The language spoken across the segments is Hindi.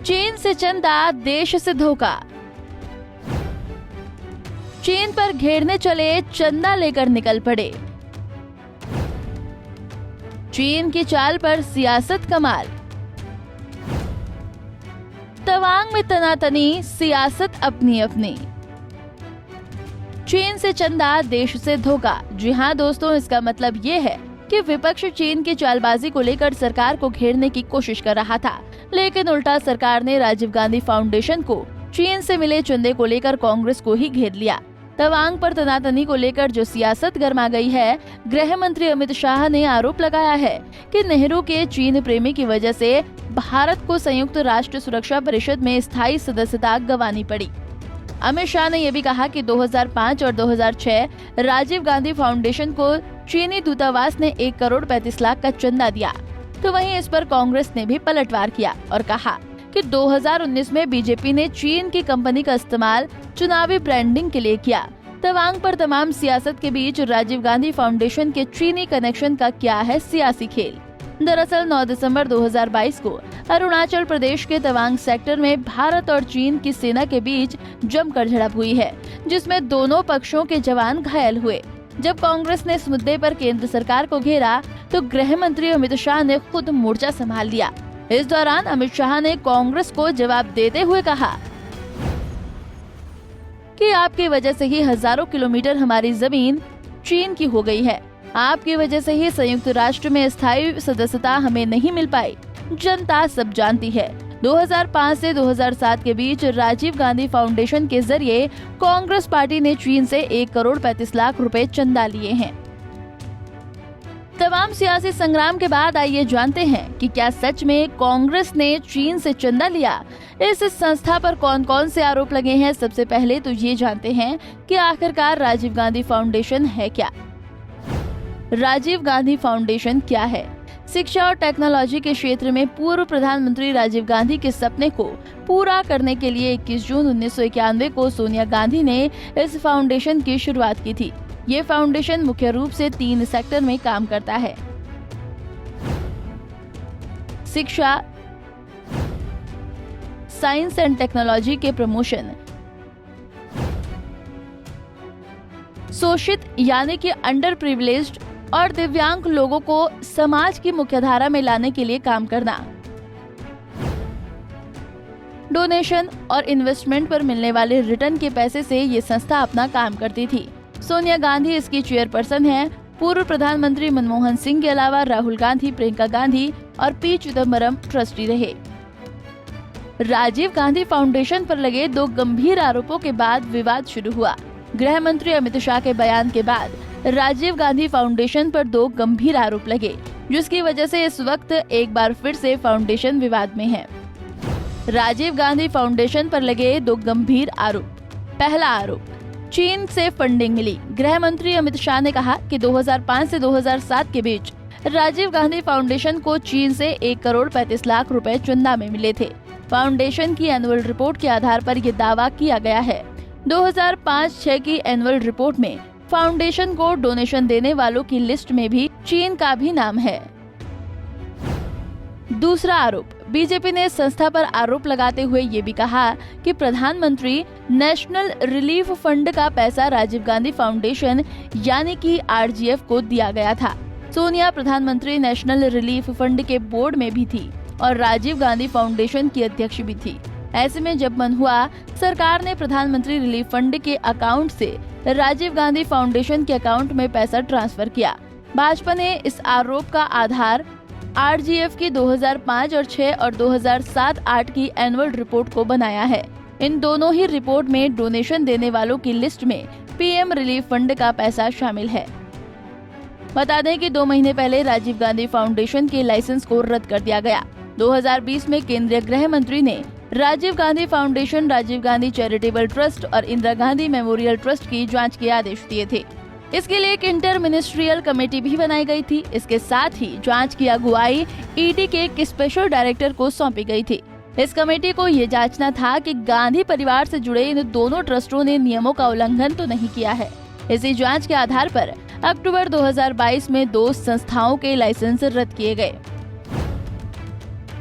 चीन से चंदा, देश से धोखा। चीन पर घेरने चले, चंदा लेकर निकल पड़े। चीन की चाल पर सियासत कमाल। तवांग में तनातनी, सियासत अपनी अपनी। चीन से चंदा, देश से धोखा। जी हाँ दोस्तों, इसका मतलब ये है कि विपक्ष चीन की चालबाजी को लेकर सरकार को घेरने की कोशिश कर रहा था, लेकिन उल्टा सरकार ने राजीव गांधी फाउंडेशन को चीन से मिले चंदे को लेकर कांग्रेस को ही घेर लिया। तवांग पर तनातनी को लेकर जो सियासत गर्मा गई है, गृह मंत्री अमित शाह ने आरोप लगाया है कि नेहरू के चीन प्रेमी की वजह से भारत को संयुक्त राष्ट्र सुरक्षा परिषद में स्थायी सदस्यता गंवानी पड़ी। अमित शाह ने यह भी कहा कि 2005 और 2006 राजीव गांधी फाउंडेशन को चीनी दूतावास ने 1 करोड़ 35 लाख का चंदा दिया। तो वहीं इस पर कांग्रेस ने भी पलटवार किया और कहा कि 2019 में बीजेपी ने चीन की कंपनी का इस्तेमाल चुनावी ब्रांडिंग के लिए किया। तवांग पर तमाम सियासत के बीच राजीव गांधी फाउंडेशन के चीनी कनेक्शन का क्या है सियासी खेल। दरअसल 9 दिसंबर 2022 को अरुणाचल प्रदेश के तवांग सेक्टर में भारत और चीन की सेना के बीच जमकर झड़प हुई है, जिसमें दोनों पक्षों के जवान घायल हुए। जब कांग्रेस ने इस मुद्दे पर केंद्र सरकार को घेरा तो गृह मंत्री अमित शाह ने खुद मोर्चा संभाल लिया। इस दौरान अमित शाह ने कांग्रेस को जवाब देते हुए कहा कि आपकी वजह से ही हजारों किलोमीटर हमारी जमीन चीन की हो गई है। आपकी वजह से ही संयुक्त राष्ट्र में स्थायी सदस्यता हमें नहीं मिल पाई। जनता सब जानती है। 2005 से 2007 के बीच राजीव गांधी फाउंडेशन के जरिए कांग्रेस पार्टी ने चीन से 1 करोड़ 35 लाख रुपए चंदा लिए हैं। तमाम सियासी संग्राम के बाद आइए जानते हैं कि क्या सच में कांग्रेस ने चीन से चंदा लिया। इस संस्था पर कौन कौन से आरोप लगे हैं। सबसे पहले तो ये जानते हैं कि आखिरकार राजीव गांधी फाउंडेशन है क्या। राजीव गांधी फाउंडेशन क्या है? शिक्षा और टेक्नोलॉजी के क्षेत्र में पूर्व प्रधानमंत्री राजीव गांधी के सपने को पूरा करने के लिए 21 जून 1991 को सोनिया गांधी ने इस फाउंडेशन की शुरुआत की थी। ये फाउंडेशन मुख्य रूप से 3 सेक्टर में काम करता है: शिक्षा, साइंस एंड टेक्नोलॉजी के प्रमोशन, शोषित यानी कि अंडर प्रिविलेज्ड और दिव्यांग लोगों को समाज की मुख्यधारा में लाने के लिए काम करना, डोनेशन और इन्वेस्टमेंट पर मिलने वाले रिटर्न के पैसे से ये संस्था अपना काम करती थी। सोनिया गांधी इसकी चेयरपर्सन हैं। पूर्व प्रधानमंत्री मनमोहन सिंह के अलावा राहुल गांधी, प्रियंका गांधी और पी चिदम्बरम ट्रस्टी रहे। राजीव गांधी फाउंडेशन पर लगे 2 गंभीर आरोपों के बाद विवाद शुरू हुआ। गृह मंत्री अमित शाह के बयान के बाद राजीव गांधी फाउंडेशन पर 2 गंभीर आरोप लगे, जिसकी वजह से इस वक्त एक बार फिर से फाउंडेशन विवाद में है। राजीव गांधी फाउंडेशन पर लगे 2 गंभीर आरोप। पहला आरोप, चीन से फंडिंग मिली। गृह मंत्री अमित शाह ने कहा कि 2005 से 2007 के बीच राजीव गांधी फाउंडेशन को चीन से 1 करोड़ 35 लाख रुपए चंदा में मिले थे। फाउंडेशन की एनुअल रिपोर्ट के आधार पर यह दावा किया गया है। 2005-06 की एनुअल रिपोर्ट में फाउंडेशन को डोनेशन देने वालों की लिस्ट में भी चीन का भी नाम है। दूसरा आरोप, बीजेपी ने संस्था पर आरोप लगाते हुए ये भी कहा कि प्रधानमंत्री नेशनल रिलीफ फंड का पैसा राजीव गांधी फाउंडेशन यानी कि RGF को दिया गया था। सोनिया प्रधानमंत्री नेशनल रिलीफ फंड के बोर्ड में भी थी और राजीव गांधी फाउंडेशन की अध्यक्ष भी थी। ऐसे में जब मन हुआ, सरकार ने प्रधानमंत्री रिलीफ फंड के अकाउंट से राजीव गांधी फाउंडेशन के अकाउंट में पैसा ट्रांसफर किया। भाजपा ने इस आरोप का आधार RGF की 2005 और 6 और 2007-08 की एनुअल रिपोर्ट को बनाया है। इन दोनों ही रिपोर्ट में डोनेशन देने वालों की लिस्ट में PM रिलीफ फंड का पैसा शामिल है। बता दें कि 2 महीने पहले राजीव गांधी फाउंडेशन के लाइसेंस को रद्द कर दिया गया। 2020 में केंद्रीय गृह मंत्री ने Rajiv Gandhi foundation, Rajiv Gandhi charitable trust और इंदिरा गांधी मेमोरियल ट्रस्ट की जांच के आदेश दिए थे। इसके लिए एक इंटर मिनिस्ट्रियल कमेटी भी बनाई गई थी। इसके साथ ही जांच की अगुवाई ED के एक स्पेशल डायरेक्टर को सौंपी गई थी। इस कमेटी को ये जांचना था कि गांधी परिवार से जुड़े इन दोनों ट्रस्टों ने नियमों का उल्लंघन तो नहीं किया है। इसी जांच के आधार पर अक्टूबर 2022 में 2 संस्थाओं के लाइसेंस रद्द किए गए।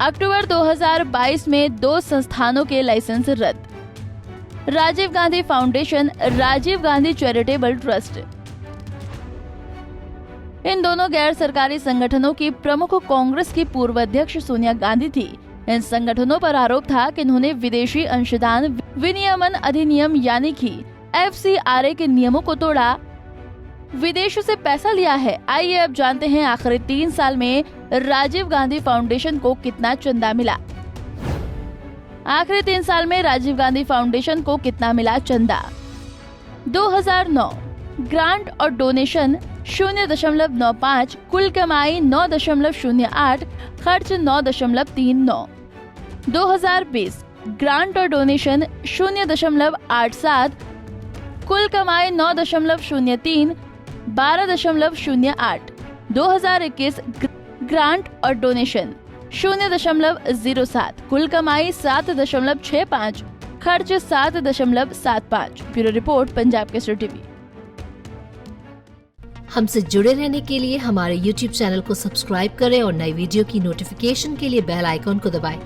अक्टूबर 2022 में 2 संस्थानों के लाइसेंस रद्द। Rajiv Gandhi foundation, Rajiv Gandhi charitable trust. इन दोनों गैर सरकारी संगठनों की प्रमुख कांग्रेस की पूर्व अध्यक्ष सोनिया गांधी थी। इन संगठनों पर आरोप था कि इन्होंने विदेशी अंशदान विनियमन अधिनियम यानी कि FCRA के नियमों को तोड़ा, विदेशों से पैसा लिया है। आइए अब जानते हैं आखिरी 3 साल में राजीव गांधी फाउंडेशन को कितना चंदा मिला। आखिरी 3 साल में राजीव गांधी फाउंडेशन को कितना मिला चंदा। 2009 ग्रांट और डोनेशन 0.95, कुल कमाई 9.08, खर्च 9.39। 2020 ग्रांट और डोनेशन 0.87, कुल कमाई 9.03, 12.08। 2021 ग्रांट और डोनेशन 0.07, कुल कमाई 7.65, खर्च 7.75। Bureau report, Punjab Kesari TV. हमसे जुड़े रहने के लिए हमारे YouTube चैनल को सब्सक्राइब करें और नई वीडियो की नोटिफिकेशन के लिए बेल आइकॉन को दबाएं।